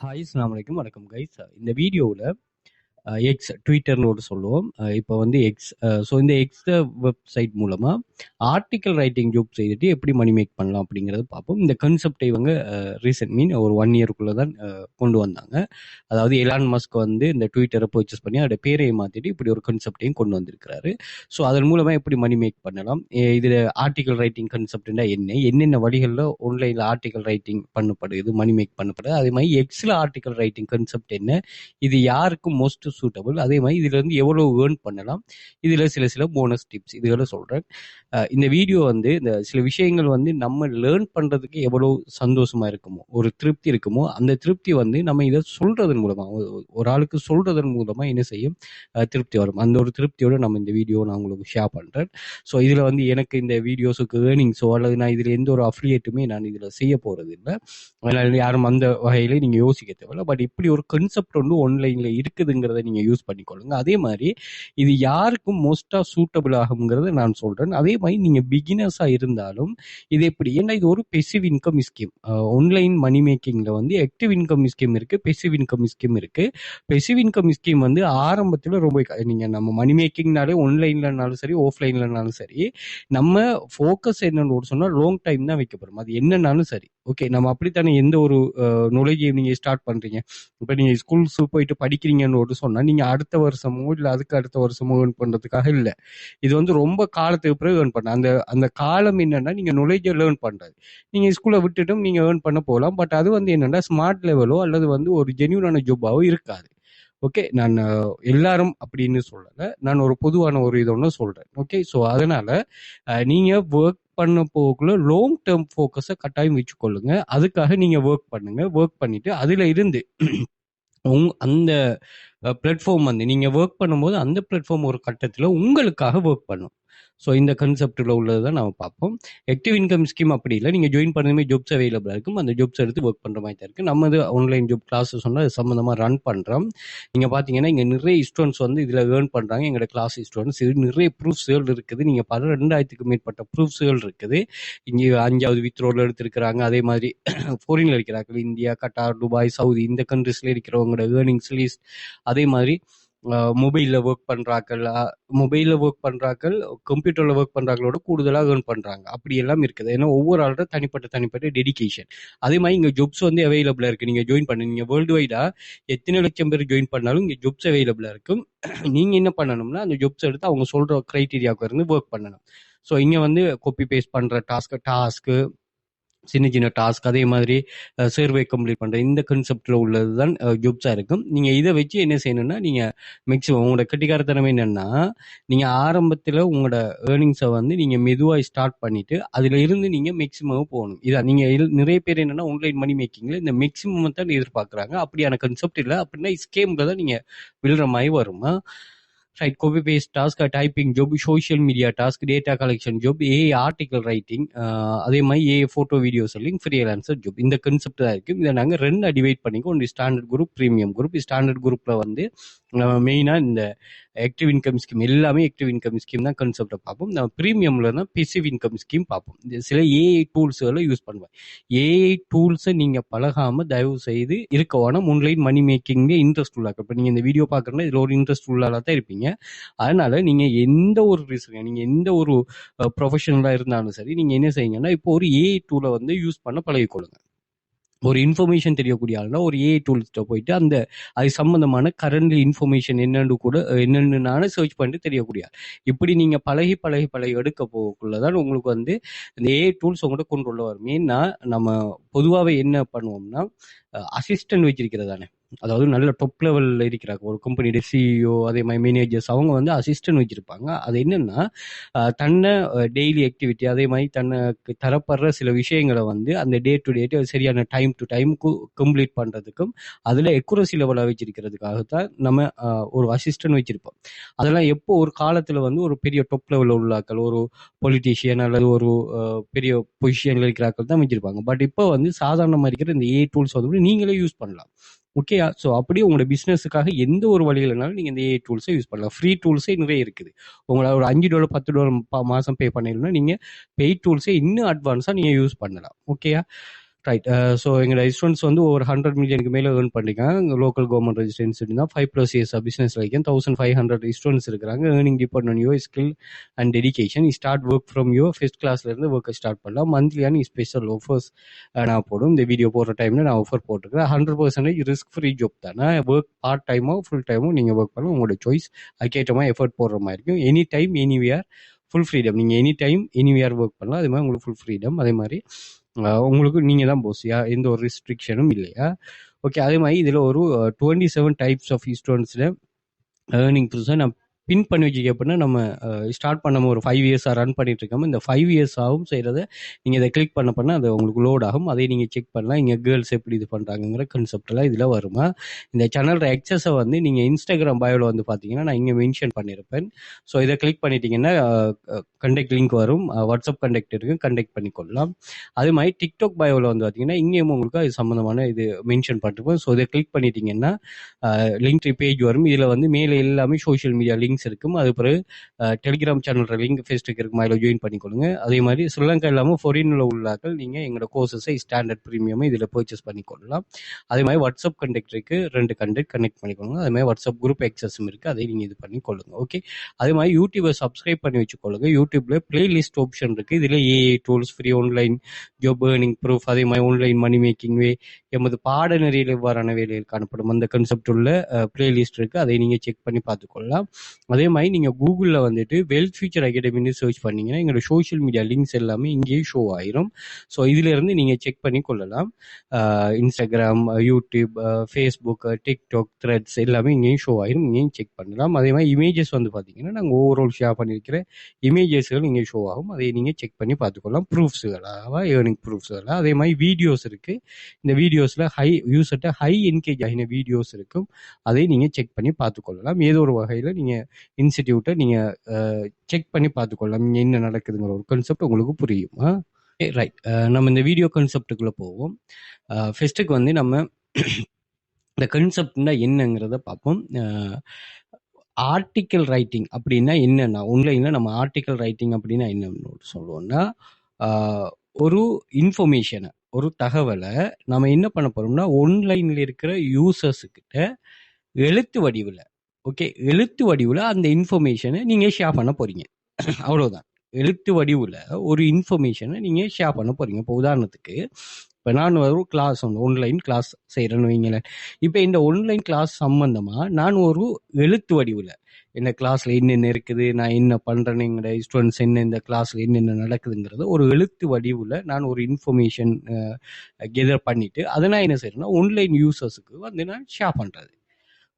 Hi அஸ்ஸலாமு அலைக்கும். வணக்கம் கைஸ். இந்த வீடியோவில் எக்ஸ் ட்விட்டர்னு ஒரு சொல்லுவோம். இப்போ வந்து எக்ஸ் ஸோ இந்த எக்ஸ் வெப்சைட் மூலமாக ஆர்டிக்கல் ரைட்டிங் ஜாப் செய்துட்டு எப்படி மணி மேக் பண்ணலாம் அப்படிங்கிறத பார்ப்போம். இந்த கன்செப்டை இவங்க ரீசெண்ட் ஒரு 1 இயருக்குள்ளே தான் கொண்டு வந்தாங்க. அதாவது எலான் மஸ்க் வந்து இந்த ட்விட்டரை பர்ச்சேஸ் பண்ணி அதோட பேரையை மாற்றிட்டு இப்படி ஒரு கன்செப்டையும் கொண்டு வந்திருக்கிறாரு. ஸோ அதன் மூலமாக எப்படி மணி மேக் பண்ணலாம், இதில் ஆர்டிக்கல் ரைட்டிங் கன்செப்ட்னா என்னென்ன வழிகளில் ஆன்லைனில் ஆர்டிக்கல் ரைட்டிங் பண்ணப்படுது, மணி மேக் பண்ணப்படுது, அதே மாதிரி எக்ஸில் ஆர்டிக்கல் ரைட்டிங் கன்செப்ட் என்ன, இது யாருக்கு மோஸ்ட் சூட்டபிள், அதே மாதிரி இதுல இருந்து எவ்வளவு ஏர்ன் பண்ணலாம், இதுல சில போனஸ் டிப்ஸ் இதுகளை சொல்றேன். இந்த வீடியோ வந்து இந்த சில விஷயங்கள் வந்து நம்ம லேர்ன் பண்றதுக்கு எவ்வளவு சந்தோஷமா இருக்குமோ, ஒரு திருப்தி இருக்குமோ, அந்த திருப்தி வந்து நம்ம இதை சொல்றதன் மூலமா, ஒரு ஆளுக்கு சொல்றதன் மூலமா என்ன செய்யும், திருப்தி வரும். அந்த ஒரு திருப்தியோட நம்ம இந்த வீடியோ நான் உங்களுக்கு ஷேர் பண்றேன். ஸோ இதுல வந்து எனக்கு இந்த வீடியோஸுக்கு ஏர்னிங்ஸோ அல்லது நான் இதுல எந்த ஒரு அஃபிலியேட்டுமே நான் இதுல செய்ய போறது இல்லை. அதனால யாரும் அந்த வகையில நீங்க யோசிக்க தேவையில்ல. பட் இப்படி ஒரு கன்செப்ட் வந்து ஆன்லைன்ல இருக்குதுங்கிறத நீங்க யூஸ் பண்ணிக்கொள்ளுங்க. அதே மாதிரி இது யாருக்கும் மோஸ்டா சூட்டபிள் ஆகுங்கிறத நான் சொல்றேன். அதே மாதிரி நீங்க பிகினர்ஸா இருந்தாலும் இது எப்படி, ஏன்னா இது ஒரு passive income scheme. Online money மேக்கிங்ல வந்து ஆக்டிவ் இன்கம் ஸ்கீம் இருக்கு, பெசிவ் இன்கம் ஸ்கீம் இருக்கு. பெசிவ் இன்கம் ஸ்கீம் வந்து ஆரம்பத்துல ரொம்ப நீங்க நம்ம மணி மேக்கிங்னாலே ஆன்லைன்லனாலும் சரி ஆஃப்லைன்லனாலும் சரி, நம்ம ஃபோக்கஸ் என்னன்னு சொன்னா லாங் டைம் தான் வைக்க போறோம். அது என்னன்னாலும் சரி, ஓகே, நம்ம அப்படித்தானே எந்த ஒரு நாலேஜ் நீங்க ஸ்டார்ட் பண்றீங்க. இப்போ நீங்க ஸ்கூல்ஸ் போயிட்டு படிக்கிறீங்கன்னு சொன்னா நீங்க அடுத்த வருஷமோ இல்லை அதுக்கு அடுத்த வருஷமோ ஏர்ன் பண்றதுக்காக இல்லை. இது வந்து ரொம்ப காலத்துக்கு பிறகு ஏர்ன் பண்ண அந்த அந்த காலம் என்னன்னா நீங்க நாலேஜை லேர்ன் பண்றது. நீங்க ஸ்கூலை விட்டுட்டும் நீங்க ஏர்ன் பண்ண போகலாம். பட் அது வந்து என்னன்னா ஸ்மார்ட் லெவலோ அல்லது வந்து ஒரு ஜென்யூனான ஜாபாவோ இருக்காது. ஓகே, நான் எல்லாரும் அப்படின்னு சொல்லலை, நான் ஒரு பொதுவான ஒரு இது ஒன்று சொல்றேன். ஓகே, ஸோ அதனால நீங்க ஒர்க் பண்ண போக்குள்ள லாங் டேர்ம் ஃபோக்கஸை கட்டாயம் வச்சுக்கொள்ளுங்க. அதுக்காக நீங்க ஒர்க் பண்ணுங்க. ஒர்க் பண்ணிட்டு அதுல இருந்து அந்த பிளாட்ஃபார்ம் வந்து நீங்க ஒர்க் பண்ணும்போது அந்த பிளாட்ஃபார்ம் ஒரு கட்டத்தில் உங்களுக்காக ஒர்க் பண்ணும். ஸோ இந்த கன்செப்டில் உள்ளது தான் நம்ம பார்ப்போம். ஆக்டிவ் இன்கம் ஸ்கீம் அப்படி இல்லை, நீங்கள் ஜாயின் பண்ணுமே ஜாப்ஸ் அவைலபிளாக இருக்கும், அந்த ஜாப்ஸ் எடுத்து ஒர்க் பண்ணுற மாதிரி தான் இருக்குது. நம்ம இது ஆன்லைன் ஜாப் கிளாஸஸ் சொன்னால் அது சம்மந்தமாக ரன் பண்ணுறோம். நீங்கள் பார்த்தீங்கன்னா இங்கே நிறைய ஸ்டூடெண்ட்ஸ் வந்து இதில் ஏர்ன் பண்ணுறாங்க. எங்களோட கிளாஸ் ஸ்டூடெண்ட்ஸ் இது நிறைய ப்ரூஃப்ஸ்கள் இருக்குது. நீங்கள் 12,000க்கு மேற்பட்ட ப்ரூஃப்ஸ்கள் இருக்குது. இங்கே 5வது வித்ரோவில் எடுத்திருக்கிறாங்க. அதே மாதிரி ஃபாரின்ல இருக்கிறார்கள், இந்தியா, கட்டார், துபாய், சவுதி, இந்த கண்ட்ரிஸ்ல இருக்கிறவங்களோட ஏர்னிங்ஸ் லிஸ்ட். அதே மாதிரி மொபைலில் ஒர்க் பண்ணுறாக்கள் கம்ப்யூட்டரில் ஒர்க் பண்ணுறாங்களோட கூடுதலாக ஏர்ன் பண்ணுறாங்க. அப்படி எல்லாம் இருக்குது. ஏன்னா ஒவ்வொரு ஆளோட தனிப்பட்ட டெடிகேஷன். அதே மாதிரி இங்கே ஜாப்ஸ் வந்து அவைலபிளாக இருக்குது. நீங்கள் ஜாயின் பண்ணு, நீங்கள் வேர்ல்டு வைடாக எத்தனை லட்சம் பேர் ஜாயின் பண்ணாலும் இங்கே ஜாப்ஸ் அவைலபிளாக இருக்கும். நீங்கள் என்ன பண்ணணும்னா அந்த ஜாப்ஸ் எடுத்து அவங்க சொல்கிற க்ரைட்டீரியாவுக்கு இருந்து ஒர்க் பண்ணணும். ஸோ இங்கே வந்து காப்பி பேஸ்ட் பண்ணுற டாஸ்க்கு சின்ன டாஸ்க், அதே மாதிரி சர்வே கம்ப்ளீட் பண்ணுற இந்த கன்செப்டில் உள்ளது தான் ஜாப்ஸாக இருக்கும். நீங்கள் இதை வச்சு என்ன செய்யணும்னா நீங்கள் மேக்ஸிமம் உங்களோட கட்டிக்காரத்தனமே என்னென்னா நீங்கள் ஆரம்பத்தில் உங்களோட ஏர்னிங்ஸை வந்து நீங்கள் மெதுவாக ஸ்டார்ட் பண்ணிவிட்டு அதில் இருந்து நீங்கள் மேக்ஸிமம் போகணும். இதான் நீங்கள் நிறைய பேர் என்னென்னா ஆன்லைன் மணி மேக்கிங்கில் இந்த மேக்ஸிமம் தான் எதிர்பார்க்குறாங்க. அப்படியான கன்செப்ட் இல்லை. அப்படின்னா ஸ்கேமில் தான் நீங்கள் விழுற மாதிரி வருமா. Right, copy paste task, typing job, social media task, data collection job, AI article writing, அதே மாதிரி AI photo video selling, freelancer job. இந்த கன்செப்ட் தான் இருக்குது. இதை நாங்கள் 2 டிவைட் பண்ணிக்கோ. ஒன்று standard group, premium group. Standard குரூப்பில் வந்து மெயினாக இந்த ஆக்டிவ் இன்கம் ஸ்கீம் எல்லாமே ஆக்டிவ் இன்கம் ஸ்கீம் தான் கன்செப்டை பார்ப்போம். நம்ம ப்ரீமியமில் தான் பெசிவ் இன்கம் ஸ்கீம் பார்ப்போம். சில ஏஐ டூல்ஸுகளை யூஸ் பண்ணுவேன். ஏஐ டூல்ஸை நீங்கள் பழகாமல் தயவு செய்து இருக்கவான ஆன்லைன் மணி மேக்கிங்லேயே இன்ட்ரெஸ்ட் உள்ளாக்க. இப்போ நீங்கள் இந்த வீடியோ பார்க்குறேன்னா இதில் ஒரு இன்ட்ரெஸ்ட் உள்ளாக தான் இருப்பீங்க. அதனால நீங்கள் எந்த ஒரு ரீசன், நீங்கள் எந்த ஒரு ப்ரொஃபஷனலாக இருந்தாலும் சரி, நீங்கள் என்ன செய்யுங்கன்னா இப்போ ஒரு ஏஐ டூலை வந்து யூஸ் பண்ண பழகிக்கொள்ளுங்க. ஒரு இன்ஃபர்மேஷன் தெரியக்கூடிய ஆள்னா ஒரு ஏஐ டூல்ஸ்ட்ட போயிட்டு அந்த அது சம்பந்தமான கரண்ட் இன்ஃபர்மேஷன் என்னென்னு நானே சர்ச் பண்ணிட்டு தெரியக்கூடிய ஆள். இப்படி நீங்கள் பழகி எடுக்க போகக்குள்ளதான் உங்களுக்கு வந்து இந்த ஏஐ டூல்ஸ் உங்கள்கிட்ட கொண்டு உள்ள வரும். ஏன்னா நம்ம பொதுவாகவே என்ன பண்ணுவோம்னா அசிஸ்டன்ட் வச்சிருக்கிறதானே, அதாவது நல்ல டாப் லெவலில் இருக்கிறாங்க ஒரு கம்பெனியோட சிஇஓ, அதே மாதிரி மேனேஜர்ஸ், அவங்க வந்து அசிஸ்டன்ட் வச்சிருப்பாங்க. அது என்னன்னா தன்னை டெய்லி ஆக்டிவிட்டி, அதே மாதிரி தனக்கு தரப்படுற சில விஷயங்களை வந்து அந்த டே டு டே சரியான டைம் டு டைமுக்கு கம்ப்ளீட் பண்ணுறதுக்கும் அதில் எக்குரசி லெவலாக வச்சிருக்கிறதுக்காகத்தான் நம்ம ஒரு அசிஸ்டன்ட் வச்சிருப்போம். அதெல்லாம் எப்போ ஒரு காலத்தில் வந்து ஒரு பெரிய டாப் லெவலில் உள்ளாக்கள், ஒரு பொலிட்டீஷியன் அல்லது ஒரு பெரிய பொசிஷனில் இருக்கிறாக்கள் தான் வச்சிருப்பாங்க. பட் இப்போ வந்து சாதாரணமாக இருக்கிற இந்த ஏஐ டூல்ஸ் வந்து நீங்களே யூஸ் பண்ணலாம். ஓகே, ஸோ அப்படியே உங்களோட பிஸ்னஸுக்காக எந்த ஒரு வழியிலனாலும் நீங்கள் இந்த ஏஐ டூல்ஸை யூஸ் பண்ணலாம். ஃப்ரீ டூல்ஸே நிறைய இருக்குது. உங்களால் ஒரு $5 $10 மாதம் பே பண்ணிடணும்னா நீங்கள் பெய்ட் டூல்ஸை இன்னும் அட்வான்ஸாக நீங்கள் யூஸ் பண்ணலாம். ஓகேயா, ரைட். ஸோ எங்களோட ஸ்டூடெண்ட்ஸ் வந்து ஒரு 100 மில்லியனுக்கு மேலே ஏர்ன் பண்ணிருக்காங்க. லோக்கல் கவர்மெண்ட் ரெசிடென்சி தான் 5+ இயர்ஸ் பிசினஸ் வரைக்கும் 1500 ஸ்டூடெண்ட்ஸ் இருக்கிறாங்க. Earning depend on your skill and dedication. Start work from your first கிளாஸ்லேருந்து ஒர்க்கை ஸ்டார்ட் பண்ணலாம். மந்த்லியான ஸ்பெஷல் ஆஃபர்ஸ் நான் போடும். இந்த வீடியோ போடுற டைமில் நான் ஆஃபர் போட்டுருக்கேன். 100% ரிஸ்க் ஃப்ரீ ஜாப் தானே. ஒர்க் பார்ட் டைமோ ஃபுல் டைமோ நீங்கள் ஒர்க் பண்ணலாம், உங்களோட சாய்ஸ். அதுக்கேற்ற மாதிரி எஃபர்ட் போடுற மாதிரி இருக்கும். Any time anywhere full freedom. நீங்கள் எனி டைம் எனிவேர் ஒர்க் பண்ணலாம். அதே மாதிரி உங்களுக்கு ஃபுல் ஃப்ரீடம். அதே மாதிரி உங்களுக்கு நீங்கள் தான் போஸ்யா, எந்த ஒரு ரெஸ்ட்ரிக்ஷனும் இல்லையா. ஓகே. அதே மாதிரி இதில் ஒரு 27 டைப்ஸ் ஆஃப் ஸ்டூடெண்ட்ஸில் ஏர்னிங் ப்ரூஃப்ஸை நான் பின் பண்ணி வச்சுக்க. அப்படின்னா நம்ம ஸ்டார்ட் பண்ண ஒரு 5 இயர்ஸாக ரன் பண்ணிட்டு இருக்கோம். இந்த 5 இயர்ஸ் ஆகும் செய்கிறத நீங்கள் இதை கிளிக் பண்ண அது உங்களுக்கு லோட் ஆகும். அதை நீங்கள் செக் பண்ணலாம். இங்கே கேர்ள்ஸ் எப்படி இது பண்ணுறாங்கிற கன்செப்டெல்லாம் இதில் வருமா. இந்த சேனலோட எக்ஸஸை வந்து நீங்கள் இன்ஸ்டாகிராம் பயோவில் வந்து பார்த்தீங்கன்னா நான் இங்கே மென்ஷன் பண்ணியிருப்பேன். ஸோ இதை கிளிக் பண்ணிட்டீங்கன்னா கண்டெக்ட் லிங்க் வரும். வாட்ஸ்அப் கண்டெக்ட் இருக்குது, கண்டெக்ட் பண்ணிக்கொள்ளலாம். அது மாதிரி டிக்டாக் பயோவில் வந்து பார்த்தீங்கன்னா இங்கேயும் உங்களுக்கு அது சம்மந்தமான இது மென்ஷன் பண்ணிருப்போம். ஸோ இதை கிளிக் பண்ணிட்டீங்கன்னா லிங்க் பேஜ் வரும். இதில் வந்து மேலே எல்லாமே சோஷியல் மீடியா லிங்க்ஸ் இருக்கும். அது பிறகு டெலிகிராம் சேனல் லிங்க் ஃபேஸ்புக் இருக்கும், அதில் ஜாயின் பண்ணிக்கொள்ளுங்க. அதே மாதிரி ஸ்ரீலங்கா இல்லாமல் ஃபாரினில் உள்ளாக்கள் நீங்கள் எங்களோட கோர்சஸை ஸ்டாண்டர்ட் ப்ரீமியமாக இதில் பர்ச்சேஸ் பண்ணிக்கொள்ளலாம். அதே மாதிரி வாட்ஸ்அப் கண்டெக்ட் இருக்குது, 2 கனெக்ட் பண்ணிக்கொள்ளுங்க. அதே மாதிரி வாட்ஸ்அப் குரூப் எக்ஸஸும் இருக்குது, அதை நீங்கள் இது பண்ணிக்கொள்ளுங்க. ஓகே. அதே மாதிரி யூடியூபை சப்ஸ்கிரைப் பண்ணி வச்சுக்கொள்ளுங்க. யூடியூப்ல பிளேலிஸ்ட் ஆப்ஷன் இருக்குது. இதில் AI tools, free online job earning proof, அதே மாதிரி ஆன்லைன் மணி மேக்கிங் வே, எமது பாடநெறியில் எவ்வாறான வேலைகள் காணப்படும் அந்த கன்செப்ட் உள்ள பிளேலிஸ்ட் இருக்குது. அதை நீங்கள் செக் பண்ணி பார்த்துக்கொள்ளலாம். அதே மாதிரி நீங்கள் கூகுளில் வந்துட்டு வெல்த் ஃபியூச்சர் அகாடமின்னு சர்ச் பண்ணீங்கன்னா எங்களோட சோஷியல் மீடியா லிங்க்ஸ் எல்லாமே இங்கேயே ஷோ ஆயிரும். ஸோ இதிலிருந்து நீங்கள் செக் பண்ணி கொள்ளலாம். Instagram, YouTube, Facebook, TikTok, threads எல்லாமே இங்கேயும் ஷோ ஆயிரும். இங்கேயும் செக் பண்ணலாம். அதே மாதிரி இமேஜஸ் வந்து பார்த்தீங்கன்னா நாங்கள் ஓவரால் ஷேர் பண்ணியிருக்கிற இமேஜஸ்கள் இங்கே ஷோ ஆகும். அதை நீங்கள் செக் பண்ணி பார்த்துக்கொள்ளலாம். ப்ரூஃப்ஸுகளாக, ஏர்னிங் ப்ரூஃப்ஸுகளாக. அதே மாதிரி வீடியோஸ் இருக்குது. இந்த வீடியோஸில் ஹை என்கேஜ் ஆகின வீடியோஸ் இருக்கும். அதை நீங்கள் செக் பண்ணி பார்த்துக்கொள்ளலாம். ஏதோ ஒரு வகையில் நீங்கள் இன்ஸ்டிடியூட்டை நீங்கள் செக் பண்ணி பார்த்துக்கொள்ளலாம். நீங்கள் என்ன நடக்குதுங்கிற ஒரு கான்செப்ட் உங்களுக்கு புரியுமா. ரைட். நம்ம இந்த வீடியோ கான்செப்டுக்குள்ளே போவோம். ஃபர்ஸ்ட்டுக்கு வந்து நம்ம இந்த கான்செப்ட்னா என்னங்கிறத பார்ப்போம். ஆர்டிக்கல் ரைட்டிங் அப்படின்னா என்னன்னா, ஆன்லைனில் நம்ம ஆர்டிக்கல் ரைட்டிங் அப்படின்னா என்னன்னு சொல்லுவோம்னா, ஒரு இன்ஃபர்மேஷனை, ஒரு தகவலை நம்ம என்ன பண்ண போகிறோம்னா ஆன்லைனில் இருக்கிற யூசர்ஸுக்கிட்ட எழுத்து வடிவில், ஓகே, எழுத்து வடிவில் அந்த இன்ஃபர்மேஷனை நீங்கள் ஷேர் பண்ண போகிறீங்க. அவ்வளோதான். எழுத்து வடிவில் ஒரு இன்ஃபர்மேஷனை நீங்கள் ஷேர் பண்ண போகிறீங்க. இப்போ உதாரணத்துக்கு இப்போ நான் ஒரு கிளாஸ் ஆன்லைன் கிளாஸ் செய்கிறேன்னு வைங்களேன். இப்போ இந்த ஆன்லைன் கிளாஸ் சம்மந்தமாக நான் ஒரு எழுத்து வடிவில் இந்த கிளாஸில் என்னென்ன இருக்குது, நான் என்ன பண்ணுறேனுங்கிற ஸ்டூடெண்ட்ஸ் என்ன இந்த கிளாஸில் என்னென்ன நடக்குதுங்கிறத ஒரு எழுத்து வடிவில் நான் ஒரு இன்ஃபர்மேஷன் கெதர் பண்ணிவிட்டு அதை நான் என்ன செய்கிறேன்னா ஆன்லைன் யூசர்ஸுக்கு வந்து நான் ஷேர் பண்ணுறது.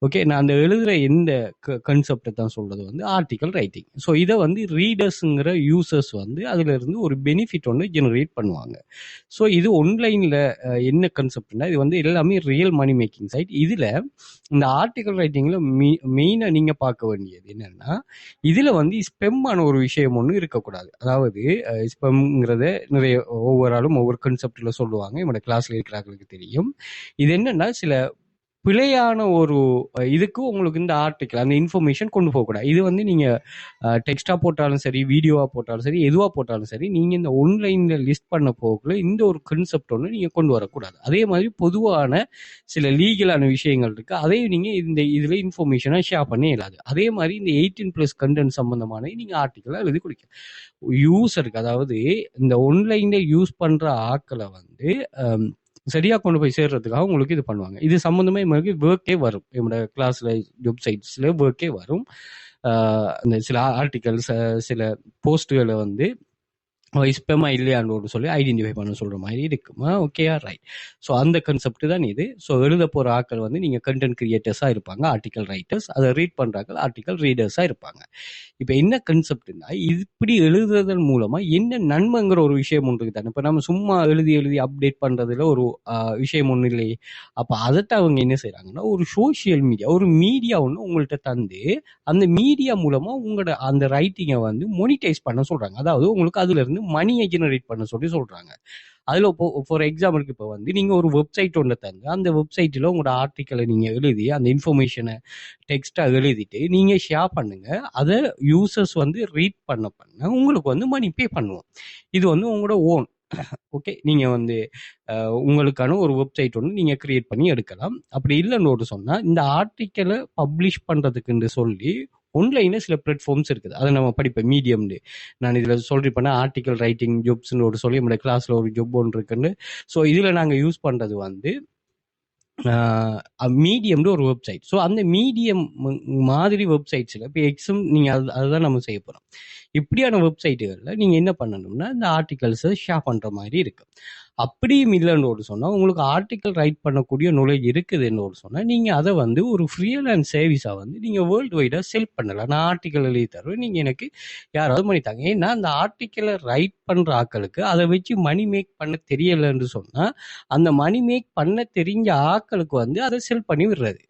ஓகே. நான் அந்த எழுதுகிற எந்த கன்செப்டை தான் சொல்கிறது வந்து ஆர்டிக்கல் ரைட்டிங். ஸோ இதை வந்து ரீடர்ஸுங்கிற யூசர்ஸ் வந்து அதிலிருந்து ஒரு பெனிஃபிட் ஒன்று ஜெனரேட் பண்ணுவாங்க. ஸோ இது ஆன்லைனில் என்ன கன்செப்ட்னா இது வந்து எல்லாமே ரியல் மணி மேக்கிங் சைட். இதில் இந்த ஆர்டிக்கல் ரைட்டிங்கில் மெயினாக நீங்கள் பார்க்க வேண்டியது என்னென்னா, இதில் வந்து ஸ்பெம்மான ஒரு விஷயம் ஒன்று இருக்கக்கூடாது. அதாவது ஸ்பெம்ங்கிறத நிறைய ஒவ்வொரு ஆளும் ஒவ்வொரு கன்செப்டில் சொல்லுவாங்க. என்னோட கிளாஸில் இருக்கிறவங்களுக்கு தெரியும். இது என்னென்னா சில பிழையான ஒரு இதுக்கு உங்களுக்கு இந்த ஆர்டிக்கல் அந்த இன்ஃபர்மேஷன் கொண்டு போகக்கூடாது. இது வந்து நீங்கள் டெக்ஸ்டாக போட்டாலும் சரி, வீடியோவாக போட்டாலும் சரி, எதுவாக போட்டாலும் சரி, நீங்கள் இந்த ஆன்லைனில் லிஸ்ட் பண்ண போகக்குள்ள இந்த ஒரு கன்செப்ட் ஒன்று நீங்கள் கொண்டு வரக்கூடாது. அதே மாதிரி பொதுவான சில லீகலான விஷயங்கள் இருக்குது, அதையும் நீங்கள் இந்த இதில் இன்ஃபர்மேஷனாக ஷேர் பண்ணி இயலாது. அதே மாதிரி இந்த 18+ கண்டென்ட் சம்மந்தமான நீங்கள் ஆர்டிக்கலாக எழுதி கொடுக்க யூஸருக்கு, அதாவது இந்த ஆன்லைனில் யூஸ் பண்ணுற ஆட்களை வந்து சரியாக கொண்டு போய் சேர்றதுக்காக உங்களுக்கு இது பண்ணுவாங்க. இது சம்மந்தமாக உங்களுக்கு ஒர்க்கே வரும். என்னோட கிளாஸில் வெப்சைட்ஸில் ஒர்க்கே வரும். அந்த சில ஆர்டிகல்ஸ், சில போஸ்ட்டுகளை வந்து ஸ்பெமா இல்லையான்னு சொல்லி ஐடென்டிஃபை பண்ண சொல்கிற மாதிரி இருக்குமா. ஓகேயா, ரைட். ஸோ அந்த கன்செப்ட் தான் இது. ஸோ எழுத போகிற ஆட்கள் வந்து நீங்கள் கண்டென்ட் கிரியேட்டர்ஸாக இருப்பாங்க, ஆர்டிக்கல் ரைட்டர்ஸ். அதை ரீட் பண்ணுறாங்க, ஆர்டிக்கல் ரீடர்ஸாக இருப்பாங்க. இப்போ என்ன கன்செப்ட்னா, இப்படி எழுதுறதன் மூலமாக என்ன நன்மைங்கிற ஒரு விஷயம் ஒன்று தானே. இப்போ நம்ம சும்மா எழுதி அப்டேட் பண்ணுறதுல ஒரு விஷயம் ஒன்றும் இல்லையே. அப்போ அதைத்தான் அவங்க என்ன செய்கிறாங்கன்னா, ஒரு சோஷியல் மீடியா, ஒரு மீடியா ஒன்று உங்கள்கிட்ட தந்து அந்த மீடியா மூலமாக உங்களோட அந்த ரைட்டிங்கை வந்து மோனிடைஸ் பண்ண சொல்கிறாங்க. அதாவது உங்களுக்கு அதுலேருந்து மணியை ஜெனரேட் பண்ண சொல்கிறாங்க. அதில் ஃபார் எக்ஸாம்பிளுக்கு இப்போ வந்து நீங்கள் ஒரு வெப்சைட் ஒன்று தந்து அந்த வெப்சைட்டில் உங்களோட ஆர்டிக்கலை நீங்கள் எழுதி அந்த இன்ஃபர்மேஷனை டெக்ஸ்ட்டாக எழுதிட்டு நீங்கள் ஷேர் பண்ணுங்கள். அதை யூசர்ஸ் வந்து ரீட் பண்ண உங்களுக்கு வந்து மணி பே பண்ணுவோம். இது வந்து உங்களோட ஓன் ஓகே, நீங்க வந்து உங்களுக்கான ஒரு வெப்சைட் ஒன்று நீங்க கிரியேட் பண்ணி எடுக்கலாம். அப்படி இல்லைன்னு சொன்னா இந்த ஆர்டிக்கலை பப்ளிஷ் பண்றதுக்குன்னு சொல்லி ஆன்லைன்ல சில பிளாட்ஃபார்ம்ஸ் இருக்குது. அதை நம்ம படிப்பேன் மீடியம்னு. நான் இதுல சொல்றேன் ஆர்டிக்கல் ரைட்டிங் ஜாப்ஸ்னு ஒரு சொல்லி நம்மளோட கிளாஸ்ல ஒரு ஜாப் ஒன்று இருக்குன்னு. ஸோ இதுல நாங்க யூஸ் பண்றது வந்து மீடியம்னு ஒரு வெப்சைட். ஸோ அந்த மீடியம் மாதிரி வெப்சைட்ஸில் இப்போ எக்ஸும் நீங்கள் அதுதான் நம்ம செய்ய போகிறோம். இப்படியான வெப்சைட்டுகளில் நீங்கள் என்ன பண்ணணும்னா இந்த ஆர்டிகல்ஸை ஷேர் பண்ணுற மாதிரி இருக்கு. அப்படியும் இல்லைன்னு சொன்னால் உங்களுக்கு ஆர்டிக்கல் ரைட் பண்ணக்கூடிய நாலேஜ் இருக்குதுன்னு சொன்னால் நீங்கள் அதை வந்து ஒரு ஃப்ரீலான்ஸ் சர்வீஸாக வந்து நீங்கள் வேர்ல்டு வைடாக செல் பண்ணலாம். நான் ஆர்டிக்கல் எழுதி தருவேன், நீங்கள் எனக்கு யாராவது பண்ணித்தாங்க. ஏன்னா அந்த ஆர்டிக்கலை ரைட் பண்ணுற ஆட்களுக்கு அதை வச்சு மணி மேக் பண்ண தெரியலைன்னு சொன்னால் அந்த மணி மேக் பண்ண தெரிஞ்ச ஆட்களுக்கு வந்து அதை செல் பண்ணி விடுறது.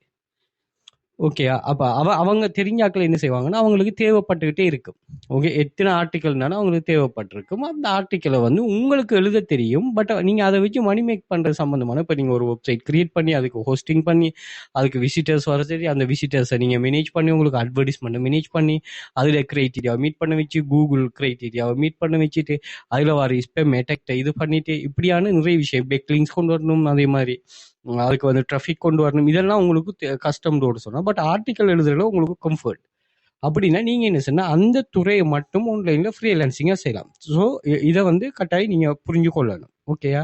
ஓகே, அப்ப அவங்க தெரிஞ்ச ஆட்கள் என்ன செய்வாங்கன்னா அவங்களுக்கு தேவைப்பட்டுக்கிட்டே இருக்கும். ஓகே, எத்தனை ஆர்டிக்கல்னாலும் அவங்களுக்கு தேவைப்பட்டிருக்கும். அந்த ஆர்டிக்கலை வந்து உங்களுக்கு எழுத தெரியும். பட் நீங்க அதை வச்சு மணி மேக் பண்ற சம்பந்தமான இப்போ நீங்க ஒரு வெப்சைட் கிரியேட் பண்ணி அதுக்கு ஹோஸ்டிங் பண்ணி அதுக்கு விசிட்டர்ஸ் வர சரி, அந்த விசிட்டர்ஸை நீங்க மேனேஜ் பண்ணி உங்களுக்கு அட்வர்டைஸ்மெண்ட் மேனேஜ் பண்ணி அதில் கிரைட்டீரியாவை மீட் பண்ண வச்சு கூகுள் கிரைட்டீரியாவை மீட் பண்ண வச்சுட்டு அதில் வர ஸ்பெம் எட்டெக்டை இது பண்ணிட்டு இப்படியான நிறைய விஷயம் பெக்லிங்ஸ் கொண்டு வரணும். அதே மாதிரி அதுக்கு வந்து ட்ராஃபிக் கொண்டு வரணும். இதெல்லாம் உங்களுக்கு கஸ்டம் ரோடு சொன்னால் பட் ஆர்டிக்கல் எழுதுறதுல உங்களுக்கு கம்ஃபர்ட். அப்படின்னா நீங்க என்ன சொன்னா அந்த துறையை மட்டும் ஆன்லைன்ல ஃப்ரீலான்சிங்கா செய்யலாம். ஸோ இதை வந்து கட்டாயம் நீங்க புரிஞ்சு கொள்ளணும். ஓகேயா?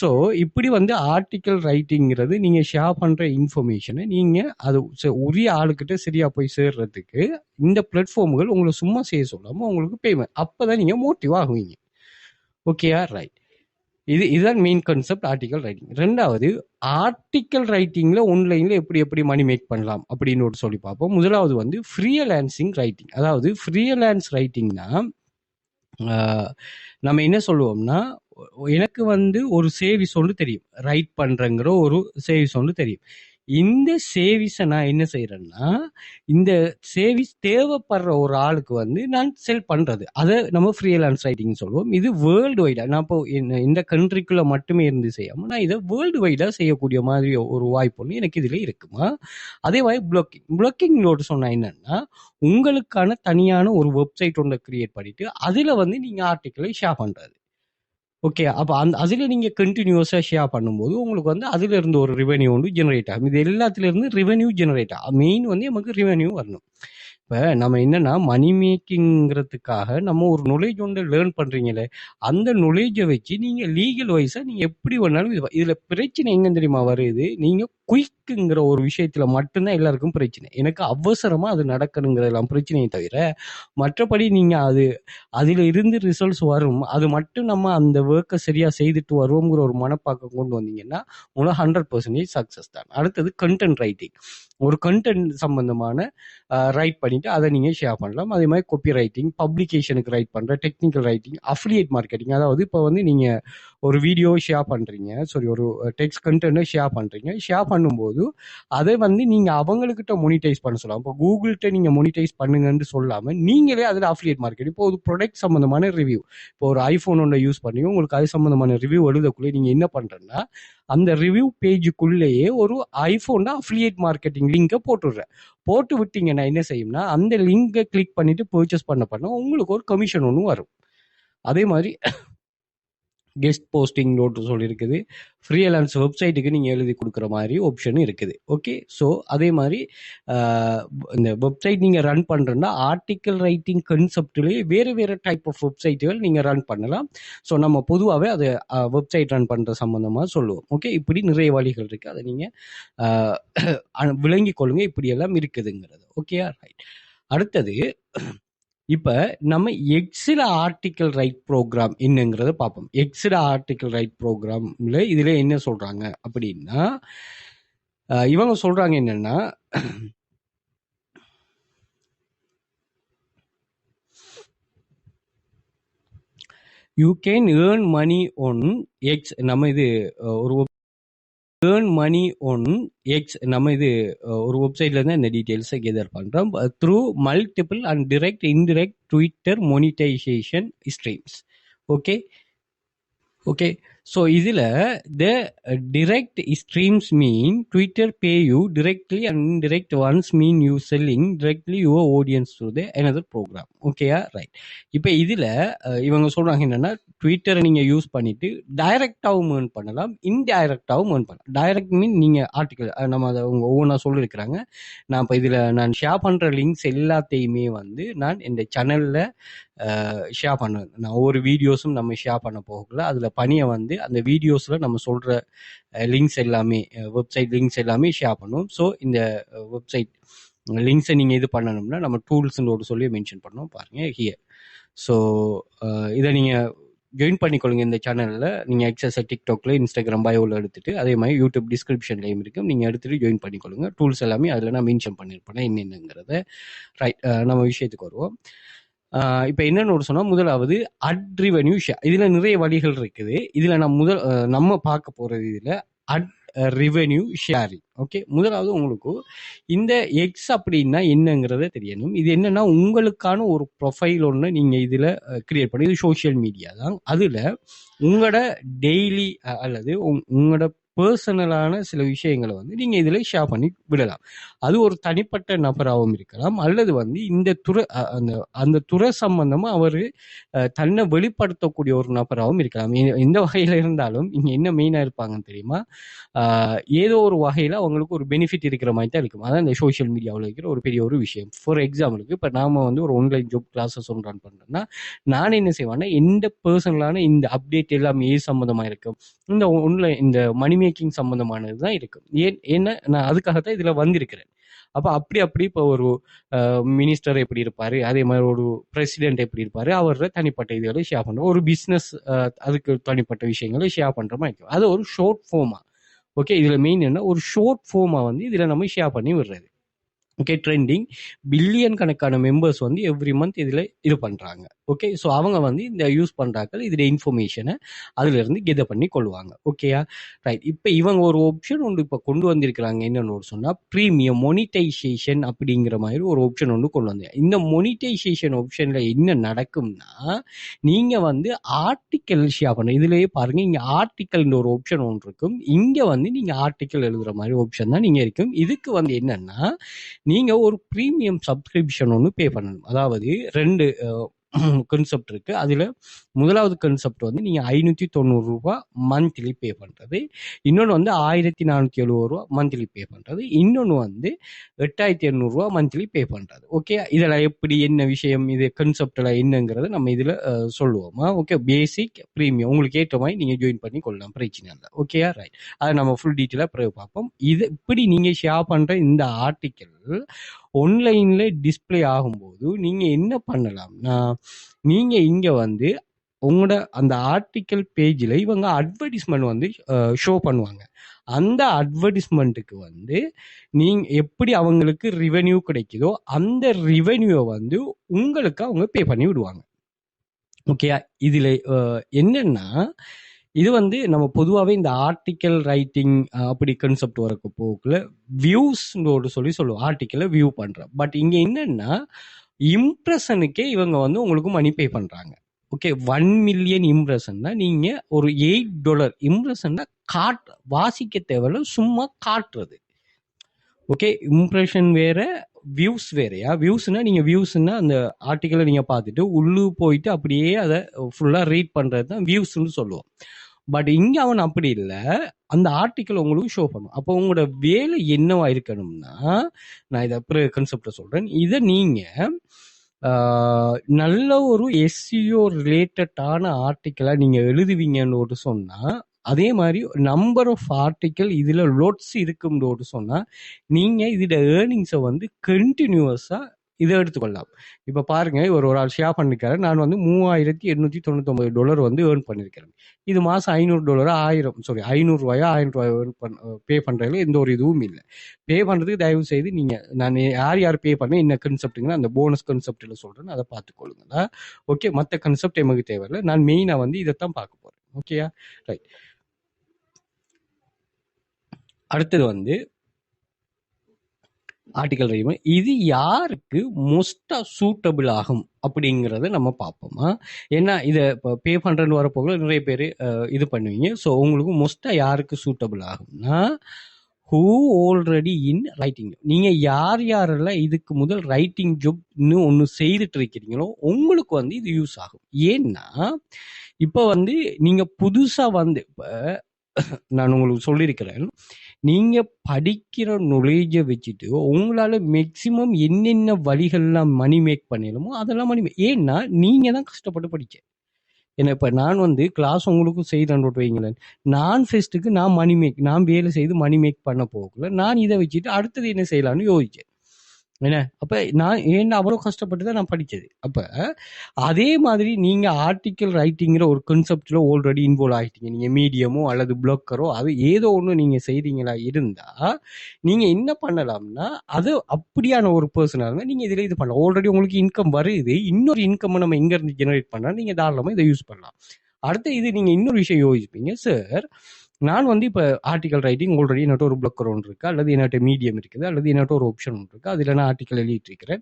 ஸோ இப்படி வந்து ஆர்டிக்கல் ரைட்டிங்கிறது நீங்க ஷேர் பண்ற இன்ஃபர்மேஷனை நீங்க அது உரிய ஆளுக்கிட்ட சரியா போய் சேர்றதுக்கு இந்த பிளாட்ஃபார்முகள் உங்களை சும்மா செய்ய சொல்லாம உங்களுக்கு பேமெண்ட் அப்பதான் நீங்க மோட்டிவ் ஆகுவீங்க. ஓகேயா? ரைட். இதுதான் மெயின் கான்செப்ட் ஆர்டிக்கல் ரைட்டிங். ரெண்டாவது, ஆர்டிக்கல் ரைட்டிங்ல ஆன்லைன்ல எப்படி எப்படி மணி மேக் பண்ணலாம் அப்படின்னு ஒரு சொல்லி பார்ப்போம். முதலாவது வந்து ஃப்ரீலான்சிங் ரைட்டிங். அதாவது ஃப்ரீலான்ஸ் ரைட்டிங்னா நம்ம என்ன சொல்லுவோம்னா எனக்கு வந்து ஒரு சேவிஸ் ஒன்று தெரியும், ரைட் பண்றங்கிற ஒரு சேவிஸ் ஒன்று தெரியும். இந்த சேவிஸை நான் என்ன செய்யறேன்னா இந்த சேவிஸ் தேவைப்படுற ஒரு ஆளுக்கு வந்து நான் செல் பண்றது, அதை நம்ம ஃப்ரீலான்ஸ் ரைட்டிங் சொல்லுவோம். இது வேர்ல்டு வைடா, நான் இப்போ இந்த கண்ட்ரிக்குள்ள மட்டுமே இருந்து செய்யாம நான் இதை வேர்ல்டு வைடா செய்யக்கூடிய மாதிரி ஒரு வாய்ப்பு ஒன்று எனக்கு இதுல இருக்குமா. அதே மாதிரி பிளாக்கிங் சொன்னா என்னன்னா உங்களுக்கான தனியான ஒரு வெப்சைட் ஒன்றை கிரியேட் பண்ணிட்டு அதுல வந்து நீங்க ஆர்டிக்கலை ஷேர் பண்றது. ஓகே, அப்போ அதுல நீங்க கண்டினியூஸா ஷேர் பண்ணும்போது உங்களுக்கு வந்து அதுல இருந்து ஒரு ரெவென்யூ வந்து ஜெனரேட் ஆகும். இது எல்லாத்துல இருந்து ரெவென்யூ ஜெனரேட் ஆகும். மெயின் வந்து நமக்கு ரெவென்யூ வரணும். இப்போ நம்ம என்னன்னா மணி மேக்கிங்கிறதுக்காக நம்ம ஒரு நாலேஜ் ஒன்று லேர்ன் பண்றீங்களே, அந்த நாலேஜை வச்சு நீங்க லீகல் வைஸா நீங்க எப்படி வேணாலும் இதுல பிரச்சனை எங்க தெரியுமா வருது, நீங்க குயிக்குங்கிற ஒரு விஷயத்துல மட்டும்தான் எல்லாருக்கும் பிரச்சனை. எனக்கு அவசரமா அது நடக்கணுங்கிறதெல்லாம் பிரச்சனையை தவிர மற்றபடி நீங்க அதுல இருந்து ரிசல்ட்ஸ் வரும், அது மட்டும் நம்ம அந்த ஒர்க்கை சரியா செய்துட்டு வருவோங்கிற ஒரு மனப்பாக்கம் கொண்டு வந்தீங்கன்னா உங்களுக்கு 100% சக்சஸ் தான். அடுத்தது கண்டென்ட் ரைட்டிங். ஒரு கண்டென்ட் சம்பந்தமான ரைட் பண்ணிட்டு அதை நீங்க ஷேர் பண்ணலாம். அதே மாதிரி காப்பி ரைட்டிங், பப்ளிகேஷனுக்கு ரைட் பண்ற, டெக்னிக்கல் ரைட்டிங், அஃபிலியேட் மார்க்கெட்டிங். அதாவது இப்போ வந்து நீங்க ஒரு வீடியோ ஷேர் பண்றீங்க, ஒரு டெக்ஸ்ட் கண்டென்ட் ஷேர் பண்றீங்க. ஷேர் பண்ணும்போது அதை வந்து நீங்க அவங்கக்கிட்ட மோனிடைஸ் பண்ண சொல்லலாம். இப்போ கூகுள்கிட்ட நீங்க மோனிடைஸ் பண்ணுங்கன்னு சொல்லாம நீங்களே அதில் அஃபிலியேட் மார்க்கெட். இப்போ ஒரு ப்ராடக்ட் சம்பந்தமான ரிவ்யூ, இப்போ ஒரு ஐஃபோன் ஒன்றை யூஸ் பண்ணி உங்களுக்கு அது சம்பந்தமான ரிவ்யூ எழுதக்குள்ளே நீங்க என்ன பண்றேன்னா அந்த ரிவ்யூ பேஜுக்குள்ளேயே ஒரு ஐஃபோன் அஃபிலியேட் மார்க்கெட்டிங் லிங்கை போட்டு விட்டீங்கன்னா என்ன செய்யும்னா அந்த லிங்கை கிளிக் பண்ணிட்டு பர்ச்சேஸ் பண்ண உங்களுக்கு ஒரு கமிஷன் ஒன்று வரும். அதே மாதிரி கெஸ்ட் போஸ்டிங் நோட்டு சொல்லியிருக்குது. ஃப்ரீலான்ஸ் வெப்சைட்டுக்கு நீங்கள் எழுதி கொடுக்குற மாதிரி ஆப்ஷன் இருக்குது. ஓகே, ஸோ அதே மாதிரி இந்த வெப்சைட் நீங்கள் ரன் பண்ணுறேன்னா ஆர்டிக்கல் ரைட்டிங் கன்செப்ட்லேயே வேறு வேறு டைப் ஆஃப் வெப்சைட்டுகள் நீங்கள் ரன் பண்ணலாம். ஸோ நம்ம பொதுவாகவே அதை வெப்சைட் ரன் பண்ணுற சம்மந்தமாக சொல்லுவோம். ஓகே, இப்படி நிறைய வழிகள் இருக்குது, அதை நீங்கள் விளங்கி கொள்ளுங்க இப்படியெல்லாம் இருக்குதுங்கிறது. Okay, right. அடுத்தது இப்ப நம்ம எக்ஸில் ஆர்டிக்கல் ரைட் ப்ரோக்ராம் என்னங்கிறத பார்ப்போம். எக்ஸில் ஆர்டிக்கல் ரைட் ப்ரோக்ராம்ல இதுல என்ன சொல்றாங்க அப்படின்னா இவங்க சொல்றாங்க என்னன்னா you can earn money on X. நம்ம இது ஒரு ஏர்ன் மணி ஒன் எக்ஸ். நம்ம இது ஒரு வெப்சைட்ல இருந்து இந்த டீடைல்ஸை கேதர் பண்றோம் through multiple and direct indirect Twitter monetization streams. Okay, so இதில் the direct streams mean Twitter pay you directly and indirect ones mean you selling directly your audience to the another program. ஓகேயா, right. இப்போ இதில் இவங்க சொல்கிறாங்க என்னென்னா, ட்விட்டரை நீங்கள் use பண்ணிவிட்டு டைரெக்டாகவும் earn பண்ணலாம், இன்டைரக்டாகவும் ஏர்ன் பண்ணலாம். டைரக்ட் மீன் நீங்கள் ஆர்டிக்கல் நம்ம அதை அவங்க ஒவ்வொன்றா சொல்லியிருக்கிறாங்க. நான் இப்போ இதில் நான் ஷேர் பண்ணுற லிங்க்ஸ் எல்லாத்தையுமே வந்து நான் இந்த சேனலில் ஷேர் பண்ணுவேன். நான் ஒவ்வொரு வீடியோஸும் நம்ம ஷேர் பண்ண போகல, அதில் பணியை வந்து அந்த வீடியோஸில் நம்ம சொல்கிற லிங்க்ஸ் எல்லாமே, வெப்சைட் லிங்க்ஸ் எல்லாமே ஷேர் பண்ணுவோம். ஸோ இந்த வெப்சைட் லிங்க்ஸை நீங்கள் இது பண்ணணும்னா நம்ம டூல்ஸ்ன்னு ஒரு சொல்லி மென்ஷன் பண்ணோம் பாருங்கள் ஹியர். ஸோ இதை நீங்கள் ஜாயின் பண்ணிக்கொள்ளுங்க. இந்த சேனலில் நீங்கள் எக்ஸஸை டிக்டாக்ல, இன்ஸ்டாகிராம் பயோவில் எடுத்துகிட்டு, அதே மாதிரி யூடியூப் டிஸ்கிரிப்ஷன்லையும் இருக்கும், நீங்கள் எடுத்துகிட்டு ஜாயின் பண்ணிக்கொள்ளுங்க. டூல்ஸ் எல்லாமே அதில் நான் மென்ஷன் பண்ணியிருப்பேன் என்னென்னங்கிறத. ரைட், நம்ம விஷயத்துக்கு வருவோம். இப்போ என்னென்னு ஒரு சொன்னால், முதலாவது அட் ரெவென்யூ ஷேர். இதில் நிறைய வழிகள் இருக்குது. இதில் நம்ம பார்க்க போகிறது இதில் அட் ரெவென்யூ ஷேரிங். ஓகே, முதலாவது உங்களுக்கு இந்த எக்ஸ் அப்படின்னா என்னங்கிறத தெரியணும். இது என்னன்னா, உங்களுக்கான ஒரு ப்ரொஃபைல் ஒன்று நீங்கள் இதில் கிரியேட் பண்ணி, இது சோஷியல் மீடியா தான். அதில் உங்களோட டெய்லி அல்லது உங்களோட பர்சனலான சில விஷயங்களை வந்து நீங்கள் இதில் ஷேர் பண்ணி விடலாம். அது ஒரு தனிப்பட்ட நபராகவும் இருக்கலாம், அல்லது வந்து இந்த துறை அந்த துறை சம்பந்தமாக அவர் தன்னை வெளிப்படுத்தக்கூடிய ஒரு நபராகவும் இருக்கலாம். எந்த வகையில் இருந்தாலும் இங்கே என்ன மெயினாக இருப்பாங்கன்னு தெரியுமா, ஏதோ ஒரு வகையில் அவங்களுக்கு ஒரு பெனிஃபிட் இருக்கிற மாதிரி தான் இருக்கும். அதான் இந்த சோஷியல் மீடியாவில் இருக்கிற ஒரு பெரிய ஒரு விஷயம். ஃபார் எக்ஸாம்பிளுக்கு இப்போ நாம் வந்து ஒரு ஆன்லைன் ஜாப் கிளாஸஸ் ஒன்று ரன் பண்ணுறேன்னா, நான் என்ன செய்வேன்னா, எந்த பர்சனலான இந்த அப்டேட் எல்லாமே சம்மந்தமாக இருக்கும், இந்த ஆன்லைன் இந்த மணி மேக்கிங் சம்மந்தமானது தான் இருக்கும். ஏன்னா நான் அதுக்காகத்தான் இதில் வந்திருக்கிறேன். அப்போ அப்படி இப்போ ஒரு மினிஸ்டர் எப்படி இருப்பார், அதே மாதிரி ஒரு பிரசிடென்ட் எப்படி இருப்பார், அவரோட தனிப்பட்ட இதுகளை ஷேர் பண்ணுறோம். ஒரு பிஸ்னஸ் அதுக்கு தனிப்பட்ட விஷயங்களை ஷேர் பண்ணுற மாதிரி இருக்கும். அது ஒரு ஷார்ட் ஃபார்மாக. ஓகே, இதில் மெயின் என்ன, ஒரு ஷார்ட் ஃபார்மாக வந்து இதில் நம்ம ஷேர் பண்ணி விடுறது. ஓகே, ட்ரெண்டிங் பில்லியன் கணக்கான மெம்பர்ஸ் வந்து எவ்ரி மந்த் இதில் இது பண்ணுறாங்க. ஓகே, ஸோ அவங்க வந்து இந்த யூஸ் பண்ணுறாங்க, இதில் இன்ஃபர்மேஷனை அதிலிருந்து கெதர் பண்ணி கொள்வாங்க. ஓகேயா, ரைட். இப்போ இவங்க ஒரு ஆப்ஷன் ஒன்று இப்போ கொண்டு வந்திருக்கிறாங்க. என்னென்னு ஒரு சொன்னால், ப்ரீமியம் மொனிட்டைசேஷன் அப்படிங்கிற மாதிரி ஒரு ஆப்ஷன் ஒன்று கொண்டு வந்தேன். இந்த மொனிட்டைசேஷன் ஆப்ஷனில் என்ன நடக்கும்னா, நீங்கள் வந்து ஆர்டிக்கல் ஷேர் பண்ண, இதுலேயே பாருங்கள், இங்கே ஆர்டிக்கல்ன்ற ஒரு ஆப்ஷன் ஒன்று இருக்கும். இங்கே வந்து நீங்கள் ஆர்டிக்கல் எழுதுகிற மாதிரி ஆப்ஷன் தான் நீங்கள் இருக்கும். இதுக்கு வந்து என்னென்னா, நீங்கள் ஒரு ப்ரீமியம் சப்ஸ்கிரிப்ஷன் ஒன்று பே பண்ணணும். அதாவது 2 கான்செப்ட் இருக்குது. அதில் முதலாவது கான்செப்ட் வந்து நீங்கள் 590 ரூபா மந்த்லி பே பண்ணுறது, இன்னொன்று வந்து 1470 ரூபா மந்த்லி பே பண்ணுறது, இன்னொன்று வந்து 8800 ரூபா மந்த்லி பே பண்ணுறது. ஓகே, இதில் எப்படி என்ன விஷயம், இது கான்செப்டில் என்னங்கிறத நம்ம இதில் சொல்லுவோமா. ஓகே, பேசிக் ப்ரீமியம் உங்களுக்கு ஏற்ற மாதிரி நீங்கள் ஜாயின் பண்ணி கொள்ளலாம், பிரச்சனை இல்லை. ஓகேயா, ரைட். அதை நம்ம ஃபுல் டீட்டெயிலாக பிறகு பார்ப்போம். இது இப்படி நீங்கள் ஷேர் பண்ணுற இந்த ஆர்டிக்கல் ஆன்லைனில் டிஸ்பிளே ஆகும்போது நீங்கள் என்ன பண்ணலாம்னா, நீங்கள் இங்கே வந்து உங்களோட அந்த ஆர்டிக்கல் பேஜில் இவங்க அட்வர்டைஸ்மெண்ட் வந்து ஷோ பண்ணுவாங்க. அந்த அட்வர்டைஸ்மெண்ட்டுக்கு வந்து நீங்கள் எப்படி அவங்களுக்கு ரெவென்யூ கிடைக்குதோ அந்த ரெவென்யூவை வந்து உங்களுக்கு அவங்க பே பண்ணி விடுவாங்க. ஓகே, இதில் என்னென்னா, இது வந்து நம்ம பொதுவாகவே இந்த ஆர்டிக்கல் ரைட்டிங் அப்படி கான்செப்ட் வரக்கு போக்குல வியூஸ்னோடு சொல்லுவோம், ஆர்டிக்கலை வியூ பண்ணுறோம். பட் இங்கே என்னென்னா, இம்ப்ரெஷனுக்கே இவங்க வந்து உங்களுக்கு மணி பே பண்ணுறாங்க. ஓகே, 1 மில்லியன் இம்ப்ரெஷன்னா நீங்கள் ஒரு $8 இம்ப்ரெஷன்னா வாசிக்க தேவையில்ல, சும்மா காட்டுறது. ஓகே, இம்ப்ரெஷன் வேற, வியூஸ் வேறையா. வியூஸ்னா நீங்கள் வியூஸ்னா அந்த ஆர்டிக்கலை நீங்கள் பார்த்துட்டு உள்ளு போயிட்டு அப்படியே அதை ஃபுல்லாக ரீட் பண்ணுறது தான் வியூஸ்ன்னு சொல்லுவோம். பட் இங்கே அவன் அப்படி இல்லை, அந்த ஆர்டிக்கல் உங்களுக்கு ஷோ பண்ணும். அப்போ உங்களோட வேலை என்னவா இருக்கணும்னா, நான் இதை அப்புறம் கான்செப்டை சொல்கிறேன். இதை நீங்கள் நல்ல ஒரு எஸ்சிஓ ரிலேட்டடான ஆர்டிக்கலாக நீங்கள் எழுதுவீங்கன்னு சொன்னால், அதே மாதிரி நம்பர் ஆஃப் ஆர்டிக்கல் இதில் லோட்ஸ் இருக்கும்னு சொன்னால், நீங்கள் இதில் ஏர்னிங்ஸை வந்து கண்டினியூஸாக இதை எடுத்துக்கொள்ளலாம். இப்போ பாருங்கள், ஒரு ஆள் ஷேர் பண்ணிருக்காரு, நான் வந்து $3899 வந்து ஏர்ன் பண்ணியிருக்கிறேன். இது மாதம் $500 500 ரூபாயா 1000 ரூபாய் பே பண்ணுறதுல எந்த ஒரு இதுவும் இல்லை. பே பண்ணுறதுக்கு தயவு செய்து நீங்கள், நான் யார் பே பண்ண என்ன கன்செப்ட்டுங்கன்னா அந்த போனஸ் கன்செப்டில் சொல்கிறேன்னு அதை பார்த்துக்கொள்ளுங்களா. ஓகே, மற்ற கன்செப்ட் எமக்கு தேவையில்லை, நான் மெயினாக வந்து இதைத்தான் பார்க்க போகிறேன். ஓகேயா, ரைட். அடுத்தது வந்து ஆர்டிகல் ரைட்டிங் இது யாருக்கு மோஸ்டா சூட்டபிள் ஆகும் அப்படிங்கிறத நம்ம பார்ப்போமா. ஏன்னா இதை இப்போ பே பண்ணுறேன்னு வரப்போக நிறைய பேர் இது பண்ணுவீங்க. ஸோ உங்களுக்கு மோஸ்டா யாருக்கு சூட்டபிள் ஆகும்னா ஹூ ஆல்ரெடி இன் ரைட்டிங். நீங்கள் யார் யாரெல்லாம் இதுக்கு முதல் ரைட்டிங் ஜாப்னு ஒன்று செய்துட்டு இருக்கிறீங்களோ உங்களுக்கு வந்து இது யூஸ் ஆகும். ஏன்னா இப்போ வந்து நீங்கள் புதுசாக வந்து இப்போ நான் உங்களுக்கு சொல்லியிருக்கிறேன், நீங்க படிக்கிற நாலேஜை வச்சுட்டு உங்களால மேக்சிமம் என்னென்ன வழிகள்லாம் மணி மேக் பண்ணணுமோ அதெல்லாம் ஏன்னா நீங்க தான் கஷ்டப்பட்டு படிச்ச. ஏன்னா இப்ப நான் வந்து கிளாஸ் உங்களுக்கும் செய்தேன் வைங்களேன், நான் ஃபெஸ்ட்டுக்கு நான் வேலை செய்து மணி மேக் பண்ண போகல, நான் இதை வச்சுட்டு அடுத்தது என்ன செய்யலாம்னு யோசிச்சேன். என்ன அப்ப நான் ஏன்னா அவ்வளோ கஷ்டப்பட்டு தான் நான் படிச்சது. அப்ப அதே மாதிரி நீங்க ஆர்டிக்கல் ரைட்டிங்கிற ஒரு கான்செப்ட்ல ஆல்ரெடி இன்வால்வ் ஆகிட்டீங்க, நீங்க மீடியமோ அல்லது பிளாக்கரோ அது ஏதோ ஒன்று நீங்க செய்றீங்களா இருந்தா நீங்க என்ன பண்ணலாம்னா, அது அப்படியான ஒரு பர்சனாக இருந்தால் நீங்க இதுல இது பண்ணலாம். ஆல்ரெடி உங்களுக்கு இன்கம் வருது, இன்னொரு இன்கம் நம்ம எங்க இருந்து ஜெனரேட் பண்ணா நீங்க தாராளமா இதை யூஸ் பண்ணலாம். அடுத்து இது நீங்க இன்னொரு விஷயம் யோசிப்பீங்க, சார் நான் வந்து இப்போ ஆர்டிகல் ரைட்டிங் ஆல்ரெடி என்னட்ட ஒரு பிளாக்கர் ஒன்று இருக்குது, அல்லது என்னட்ட மீடியம் இருக்குது, அல்லது என்னட்ட ஒரு ஆப்ஷன் ஒன்று இருக்குது, அதில் நான் ஆர்டிக்கல் எழுதிட்டு இருக்கிறேன்.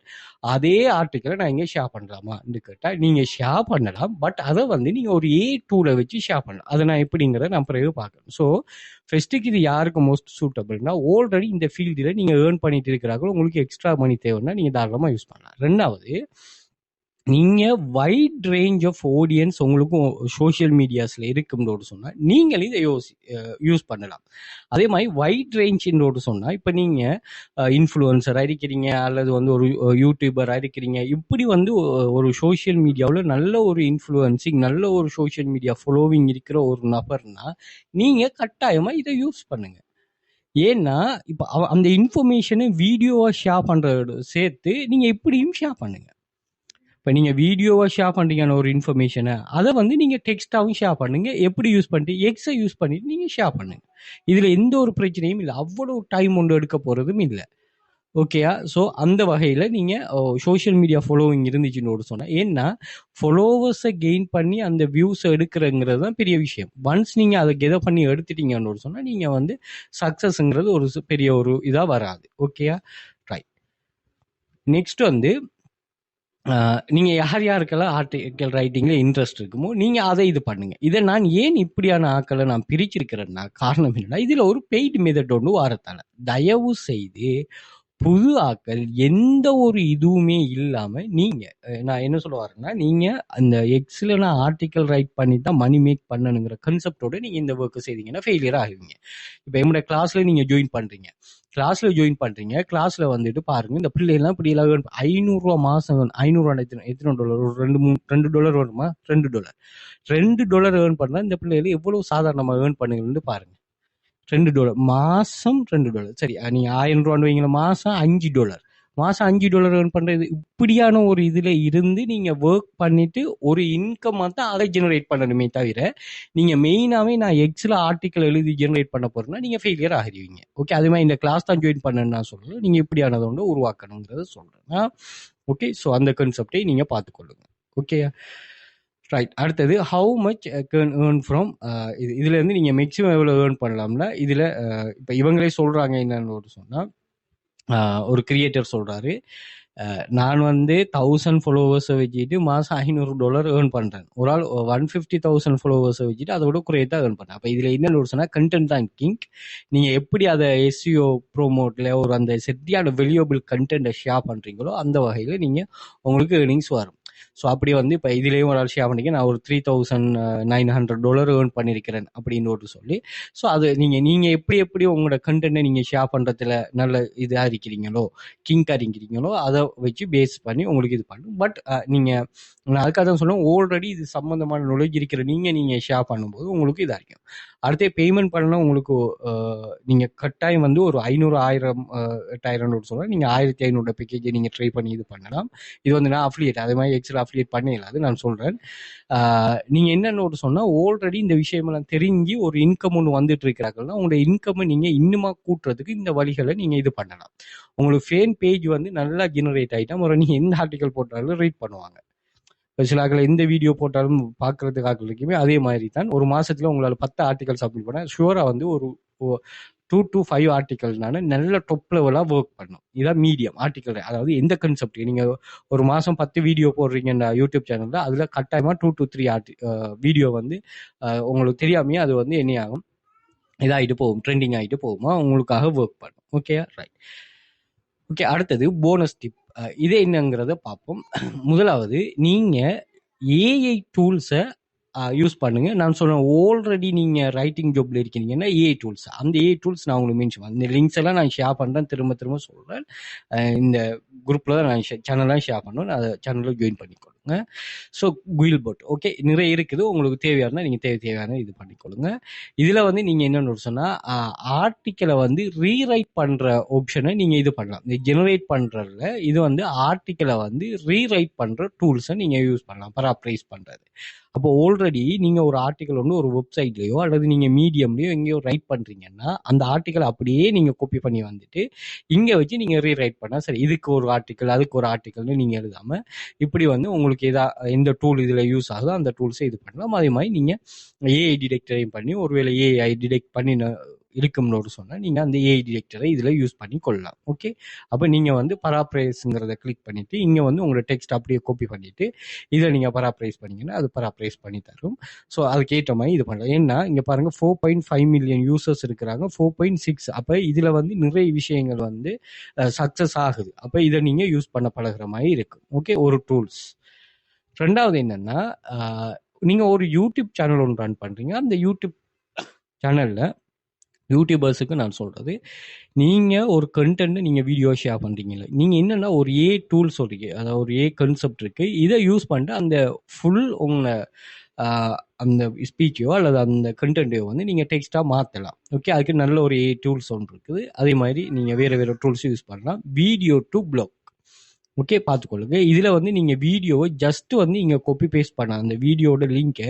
அதே ஆர்டிக்கலை நான் இங்கே ஷேர் பண்ணலாமான்னு கேட்டால் நீங்கள் ஷேர் பண்ணலாம். பட் அதை வந்து நீங்கள் ஒரு A2ல வச்சு ஷேர் பண்ணலாம். அதை நான் எப்படிங்கிறத நான் பிறகு பார்க்கணும். ஸோ ஃபெஸ்ட்டுக்கு இது யாருக்கு மோஸ்ட் சூட்டபிள்னா, ஆல்ரெடி இந்த ஃபீல்டில் நீங்கள் ஏர்ன் பண்ணிட்டு இருக்கிறாங்களோ, உங்களுக்கு எக்ஸ்ட்ரா மணி தேவைன்னா நீங்கள் தாராளமாக யூஸ் பண்ணலாம். ரெண்டாவது, நீங்க வைட் ரேஞ்ச் ஆஃப் ஆடியன்ஸ் உங்களுக்கும் சோஷியல் மீடியாஸ்ல இருக்கும்னு சொன்னா நீங்கள் இதை யூஸ் பண்ணலாம். அதே மாதிரி வைட் ரேஞ்சுன்னு சொன்னா இப்ப நீங்க இன்ஃப்ளூயன்சரா இருக்கிறீங்க அல்லது வந்து ஒரு யூடியூபரா இருக்கிறீங்க, இப்படி வந்து ஒரு சோஷியல் மீடியாவில் நல்ல ஒரு இன்ஃப்ளூயன்சிங் நல்ல ஒரு சோஷியல் மீடியா ஃபாலோவிங் இருக்கிற ஒரு நபர்னா நீங்க கட்டாயமா இதை யூஸ் பண்ணுங்க. ஏன்னா இப்ப அந்த இன்ஃபர்மேஷனை வீடியோவா ஷேர் பண்றதோட சேர்த்து நீங்க எப்படியும் ஷேர் பண்ணுங்க. இப்போ நீங்கள் வீடியோவாக ஷேர் பண்ணுறீங்க ஒரு இன்ஃபர்மேஷனை, அதை வந்து நீங்கள் டெக்ஸ்ட்டாகவும் ஷேர் பண்ணுங்க. எப்படி யூஸ் பண்ணிட்டு எக்ஸை யூஸ் பண்ணிட்டு நீங்கள் ஷேர் பண்ணுங்க. இதில் எந்த ஒரு பிரச்சனையும் இல்லை, அவ்வளோ டைம் ஒன்று எடுக்க போகிறதும் இல்லை. ஓகேயா? ஸோ அந்த வகையில் நீங்கள் சோஷியல் மீடியா ஃபாலோவிங் இருந்துச்சுன்னு சொன்னால், ஏன்னா ஃபாலோவர்ஸை கெயின் பண்ணி அந்த வியூஸை எடுக்கிறங்கிறது தான் பெரிய விஷயம். ஒன்ஸ் நீங்கள் அதை கெதர் பண்ணி எடுத்துட்டீங்கன்னு சொன்னால் நீங்கள் வந்து சக்ஸஸ்ங்கிறது ஒரு பெரிய ஒரு இதாக வராது. ஓகேயா? ரைட். நெக்ஸ்ட் வந்து நீங்க யார் யாருக்கெல்லாம் ஆர்டிக்கல் ரைட்டிங்ல இன்ட்ரெஸ்ட் இருக்குமோ நீங்க அதை இது பண்ணுங்க. இதை நான் ஏன் இப்படியான ஆக்களை நான் பிரிச்சிருக்கிறேன்னா காரணம் என்னன்னா, இதுல ஒரு பெய்டு மெத்தட் ஒன்று வாரத்தால தயவு செய்து புது ஆக்கள் எந்த ஒரு இதுவுமே இல்லாம நீங்க நான் என்ன சொல்ல வரேன்னா, நீங்க அந்த எக்ஸ்ல நான் ஆர்டிக்கல் ரைட் பண்ணி தான் மணி மேக் பண்ணணுங்கிற கன்செப்டோட நீங்க இந்த ஒர்க் செய்தீங்கன்னா ஃபெயிலியர் ஆகுவீங்க. இப்போ என்னோட கிளாஸ்ல நீங்க ஜாயின் பண்றீங்க, கிளாஸ்ல வந்துட்டு பாருங்க, இந்த பிள்ளைலாம் இப்படி எல்லாம் $500 மாசம், $500 எத்தனை டாலர், ஒரு $2 வருமா, $2 ஏர்ன் பண்ணா இந்த பிள்ளைகள் எவ்வளவு சாதாரணமா ஏர்ன் பண்ணுங்கன்னு பாருங்க. $2 மாசம், $2 சரி, நீங்க $1000 வைங்களா, மாசம் $5 ஏர்ன் பண்றது. இப்படியான ஒரு இதுல இருந்து நீங்க ஒர்க் பண்ணிட்டு ஒரு இன்கம் தான் அதை ஜெனரேட் பண்ணணுமே தவிர நீங்க மெயினாவே நான் எக்ஸ்ல ஆர்டிக்கல் எழுதி ஜெனரேட் பண்ண போறேன்னா நீங்க ஃபெயிலியர் ஆகிடுவீங்க. ஓகே, அதே மாதிரி இந்த கிளாஸ் தான் ஜாயின் பண்ணேன்னு நான் சொல்றேன், நீங்க இப்படியானதை ஒன்று உருவாக்கணுங்கிறத சொல்றேன். ஓகே, ஸோ அந்த கான்செப்டை நீங்க பார்த்துக்கொள்ளுங்க. Okay right. அடுத்தது how much can earn from, இதுல இருந்து நீங்க மேக்ஸிமம் எவ்வளவு ஏர்ன் பண்ணலாம்னா, இதுல இப்ப இவங்களே சொல்றாங்க என்னன்னு சொன்னா, ஒரு கிரியேட்டர் சொல்றாரு, நான் வந்து 1000 ஃபாலோவர்ஸை வச்சுட்டு மாதம் $500 ஏர்ன் பண்ணுறேன். ஒரு ஆள் 150,000 ஃபாலோவர்ஸை வச்சுட்டு அதை விட குறையத்தான் ஏர்ன் பண்ணேன். அப்போ இதில் என்ன சொன்னால், கண்டென்ட் தான் கிங். நீங்கள் எப்படி அதை SEO ப்ரோமோட்டில் ஒரு அந்த செட்டியான வெல்யூபிள் கண்டென்ட்டை ஷேர் பண்ணுறீங்களோ அந்த வகையில் நீங்கள் உங்களுக்கு ஏர்னிங்ஸ் வரும். ஸோ அப்படி வந்து இப்போ இதுலேயும் ஒரு ஆள் ஷேர் பண்ணிக்க, நான் ஒரு $3,900 ஏர்ன் பண்ணியிருக்கிறேன் அப்படின்னு சொல்லி. ஸோ அது நீங்கள் எப்படி உங்களோட கண்டென்ட்டை நீங்கள் ஷேர் பண்ணுறதுல நல்ல இதாக இருக்கிறீங்களோ, கிங்காக இருக்கிறீங்களோ, அதை வச்சு பேஸ் பண்ணி உங்களுக்கு இது பண்ணும். பட் நான் அதுக்காக தான் சொல்லுவேன், ஆல்ரெடி இது சம்மந்தமான நாலேஜ் இருக்கிற நீங்கள் ஷேர் பண்ணும்போது உங்களுக்கு இதாக இருக்கும். அடுத்தே பேமெண்ட் பண்ணலாம். உங்களுக்கு நீங்கள் கட்டாயம் வந்து ஒரு 500, 1000, 8000 சொன்னால் நீங்கள் 1500 பேக்கேஜை நீங்கள் ட்ரை பண்ணி இது பண்ணலாம். இது வந்து நான் அஃபிலியேட், அதே மாதிரி எக்ஸ்ட்ரா அஃபிலியேட் பண்ணிடலாம், அது நான் சொல்கிறேன். நீங்கள் என்னென்னு சொன்னால், ஆல்ரெடி இந்த விஷயமெல்லாம் தெரிஞ்சு ஒரு இன்கம் ஒன்று வந்துட்டு இருக்கிறாங்கன்னா உங்களோட இன்கம்மை நீங்கள் இன்னுமா கூட்டுறதுக்கு இந்த வழிகளை நீங்கள் இது பண்ணலாம். உங்களுக்கு ஃபேன் பேஜ் வந்து நல்லா ஜெனரேட் ஆகிட்டா முறை நீங்கள் எந்த ஆர்டிக்கல் போட்டாலும் ரீட் பண்ணுவாங்க. சில ஆட்கள் எந்த வீடியோ போட்டாலும் பார்க்கறதுக்கு ஆட்கள் இருக்குமே அதே மாதிரி தான் ஒரு மாசத்துல உங்களால் 10 ஆர்டிகல்ஸ் அப்லோட் பண்ண ஷுவரா வந்து ஒரு 2 to 5 ஆர்டிகல்னால நல்ல டாப் லெவலா ஒர்க் பண்ணும். இதான் மீடியம் ஆர்டிகல். அதாவது எந்த கன்செப்ட் நீங்க ஒரு மாசம் 10 வீடியோ போடுறீங்கன்னா யூடியூப் சேனல்ல அதுல கட்டாயமா 2 to 3 வீடியோ வந்து உங்களுக்கு தெரியாமையே அது வந்து என்ன ஆகும், இதாகிட்டு போகும், ட்ரெண்டிங் ஆகிட்டு போகுமா, உங்களுக்காக ஒர்க் பண்ணும். Okay right. ஓகே, அடுத்தது போனஸ் டிப். இது என்னங்கிறத பார்ப்போம். முதலாவது, நீங்க ஏஐ டூல்ஸை யூஸ் பண்ணுங்க. நான் சொல்றேன், ஆல்ரெடி நீங்க ரைட்டிங் ஜாப்ல இருக்கீங்கன்னா ஏஐ டூல்ஸ், அந்த ஏஐ டூல்ஸ் நான் உங்களுக்கு மென்ஷன் இந்த லிங்க்ஸ் எல்லாம் நான் ஷேர் பண்றேன், திரும்ப திரும்ப சொல்றேன். இந்த குரூப்ல தான் நான் சேனல்லாம் ஷேர் பண்ணுவேன், அதை சேனலில் ஜாயின் பண்ணிக்கொள்ளுங்க. ஸோ குயில் போட் ஓகே நிறைய இருக்குது, உங்களுக்கு தேவையான நீங்க தேவையான இது பண்ணிக்கொள்ளுங்க. இதுல வந்து நீங்க என்னன்னு சொன்னா ஆர்டிக்கலை வந்து ரீரைட் பண்ற ஆப்ஷனை நீங்க இது பண்ணலாம். இந்த ஜெனரேட் பண்றதுல இது வந்து ஆர்டிக்கலை வந்து ரீரைட் பண்ற டூல்ஸை நீங்க யூஸ் பண்ணலாம், பராப்ரைஸ் பண்றது. அப்போ ஆல்ரெடி நீங்க ஒரு ஆர்டிக்கல் வந்து ஒரு வெப்சைட்லயோ அல்லது நீங்க மீடியம்லயோ எங்கேயோ ரைட் பண்றீங்கன்னா அந்த ஆர்டிக்கல் அப்படியே நீங்க காப்பி பண்ணி வந்துட்டு இங்க வச்சு நீங்க ரீரைட் பண்ணா சரி, இதுக்கு ஒரு ஆர்டிக்கல் அதுக்கு ஒரு ஆர்டிக்கல்னு நீங்க எழுதாம இப்படி வந்து உங்களுக்கு எந்த டூல் இதுல யூஸ் ஆகுதோ அந்த டூல்ஸை இது பண்ணலாம். அதே மாதிரி நீங்க ஏஐ டிடெக்டரையும் பண்ணி, ஒருவேளை ஏஐ டிடெக்ட் பண்ணி இருக்கும்னு சொன்னால் நீங்கள் அந்த ஏஐ டிடெக்டரை இதில் யூஸ் பண்ணி கொள்ளலாம். ஓகே, அப்போ நீங்கள் வந்து பராப்ரைஸுங்கிறத கிளிக் பண்ணிவிட்டு இங்கே வந்து உங்களோட டெக்ஸ்ட் அப்படியே காப்பி பண்ணிவிட்டு இதை நீங்கள் பராப்ரைஸ் பண்ணிங்கன்னா அது பராப்ரைஸ் பண்ணி தரும். ஸோ அதுக்கேற்ற மாதிரி இது பண்ணலாம். ஏன்னா இங்கே பாருங்கள் 4.5 மில்லியன் யூசர்ஸ் இருக்கிறாங்க, 4.6. அப்போ இதில் வந்து நிறைய விஷயங்கள் வந்து சக்ஸஸ் ஆகுது. அப்போ இதை நீங்கள் யூஸ் பண்ண பழகிற மாதிரி இருக்கும். ஓகே, ஒரு டூல்ஸ். ரெண்டாவது என்னென்னா, நீங்கள் ஒரு யூடியூப் சேனல் ஒன்று ரன் பண்ணுறீங்க. அந்த யூடியூப் சேனலில் யூடியூபர்ஸுக்கு நான் சொல்கிறது, நீங்கள் ஒரு கண்டென்ட் நீங்கள் வீடியோ ஷேர் பண்ணுறீங்கல்ல, நீங்கள் என்னென்னா ஒரு ஏ டூல் சொல்கிறீங்க, அதாவது ஒரு ஏ கன்செப்ட் இருக்குது, இதை யூஸ் பண்ணிட்டு அந்த ஃபுல் உங்களை அந்த ஸ்பீச்சையோ அல்லது அந்த கண்டென்ட்டையோ வந்து நீங்கள் டெக்ஸ்ட்டாக மாற்றலாம். ஓகே, அதுக்கு நல்ல ஒரு ஏ டூல்ஸ் ஒன்று இருக்குது. அதே மாதிரி நீங்கள் வேறு டூல்ஸும் யூஸ் பண்ணலாம். Video to blog. ஓகே, பார்த்துக்கொள்ளுங்க. இதில் வந்து நீங்கள் வீடியோவை ஜஸ்ட் வந்து இங்கே காப்பி பேஸ்ட் பண்ண அந்த வீடியோட லிங்கை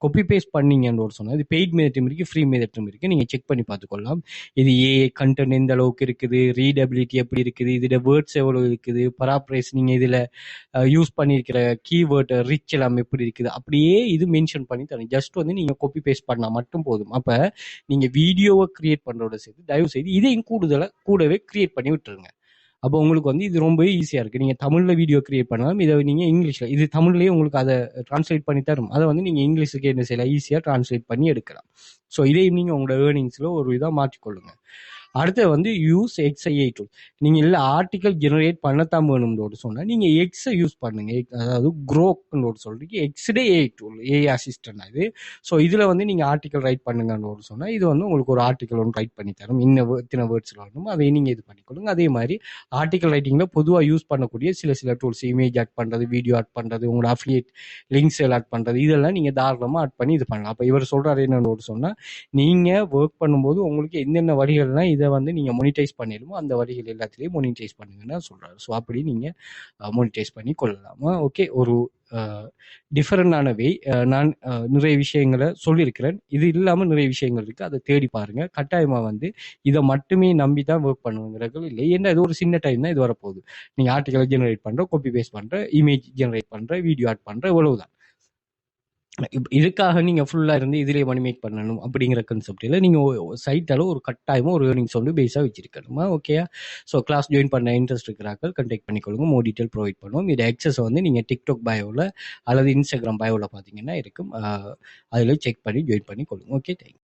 காப்பி பேஸ்ட் பண்ணீங்கன்னு ஒரு சொன்னால், இது பெய்ட் மெத்தட்டும் இருக்குது, ஃப்ரீ மெத்தட்டும் இருக்குது. நீங்கள் செக் பண்ணி பார்த்துக்கொள்ளலாம். இது ஏஐ கண்டென்ட் எந்த அளவுக்கு இருக்குது, ரீடபிலிட்டி எப்படி இருக்குது, இதில் வேர்ட்ஸ் எவ்வளோ இருக்குது, பராப்ரைஸ் நீங்கள் இதில் யூஸ் பண்ணியிருக்கிற கீவேர்ட் ரிச் எல்லாம் எப்படி இருக்குது, அப்படியே இது மென்ஷன் பண்ணி தரேன். ஜஸ்ட் வந்து நீங்கள் காப்பி பேஸ்ட் பண்ணால் மட்டும் போதும். அப்போ நீங்கள் வீடியோவை கிரியேட் பண்ணுறதோட சேர்த்து தயவு செய்து இதையும் கூடவே கிரியேட் பண்ணி விட்டுருங்க. அப்போ உங்களுக்கு வந்து இது ரொம்பவே ஈஸியாக இருக்குது. நீங்கள் தமிழில் வீடியோ கிரியேட் பண்ணாலும் இதை நீங்கள் இங்கிலீஷில், இது தமிழ்லேயே உங்களுக்கு அதை ட்ரான்ஸ்லேட் பண்ணி தரும். அதை வந்து நீங்கள் இங்கிலீஷுக்கு என்ன செய்யலாம், ஈஸியாக ட்ரான்ஸ்லேட் பண்ணி எடுக்கலாம். ஸோ இதையும் நீங்கள் உங்களோட ஏர்னிங்ஸில் ஒரு இதாக மாற்றிக்கொள்ளுங்க. அடுத்து வந்து யூஸ் எக்ஸ்ஐஏ டூல். நீங்கள் இல்லை ஆர்டிக்கல் ஜெனரேட் பண்ணத்தான் வேணும்னு சொன்னால் நீங்கள் எக்ஸை யூஸ் பண்ணுங்க. அதாவது க்ரோக்னு சொல்றீங்க, எக்ஸ்டே ஏஐ டூல், ஏஐ அசிஸ்டன்ட் இது. ஸோ இதில் வந்து நீங்கள் ஆர்டிக்கல் ரைட் பண்ணுங்கன்னு சொன்னால் இது வந்து உங்களுக்கு ஒரு ஆர்டிக்கல் ஒன்று ரைட் பண்ணி தரும். இத்தனை வேர்ட்ஸில் வரணும், அதை நீங்கள் இது பண்ணிக்கொள்ளுங்க. அதே மாதிரி ஆர்டிக்கல் ரைட்டிங்கில் பொதுவாக யூஸ் பண்ணக்கூடிய சில டூல்ஸ், இமேஜ் ஆட் பண்ணுறது, வீடியோ ஆட் பண்ணுறது, உங்களோட அஃபிலியேட் லிங்க்ஸ் ஆட் பண்ணுறது, இதெல்லாம் நீங்கள் தாராளமாக ஆட் பண்ணி இது பண்ணலாம். அப்போ இவர் சொல்கிறாரு என்னன்னு சொன்னால், நீங்கள் ஒர்க் பண்ணும்போது உங்களுக்கு என்னென்ன வழிகள்லாம் இதை வந்து நீங்கள் மொனிடைஸ் பண்ணிடுமோ அந்த வழிகள் எல்லாத்துலேயும் மொனிடைஸ் பண்ணுங்கன்னு சொல்கிறாரு. ஸோ அப்படி நீங்கள் மொனிடைஸ் பண்ணி கொள்ளலாமா. ஓகே, ஒரு டிஃபரெண்டான வே. நான் நிறைய விஷயங்களை சொல்லியிருக்கிறேன், இது இல்லாமல் நிறைய விஷயங்கள் இருக்குது, அதை தேடி பாருங்கள். கட்டாயமாக வந்து இதை மட்டுமே நம்பி தான் ஒர்க் பண்ணுங்கிறது இல்லை. ஏன்னா இது ஒரு சின்ன டைம் தான் இது வரப்போகுது. நீங்கள் ஆர்டிக்கலை ஜெனரேட் பண்ணுற, காப்பி பேஸ்ட் பண்ணுற, இமேஜ் ஜெனரேட் பண்ணுற, வீடியோ ஆட் பண்ணுற, இவ்வளவுதான். இதுக்காக நீங்கள் ஃபுல்லாக இருந்து இதிலே மணி மேக் பண்ணணும் அப்படிங்கிற கான்செப்ட் இல்லை. நீங்கள் சைட்டால் ஒரு கட்டாயமாக ஒரு ஏர்னிங்ஸ் வந்து பேஸாக வச்சிருக்கணுமா. ஓகேயா. ஸோ கிளாஸ் ஜாயின் பண்ண இன்ட்ரெஸ்ட் இருக்கிறார்கள் கான்டாக்ட் பண்ணிக்கொள்ளுங்க, மோர் டீட்டெயில் ப்ரொவைட் பண்ணுவோம். இது ஆக்சஸ் வந்து நீங்கள் டிக்டாக் பயோவில் அல்லது இன்ஸ்டாகிராம் பயோவில் பார்த்தீங்கன்னா இருக்கும், அதில் செக் பண்ணி ஜாயின் பண்ணிக்கொள்ளுங்க. Okay, thank you.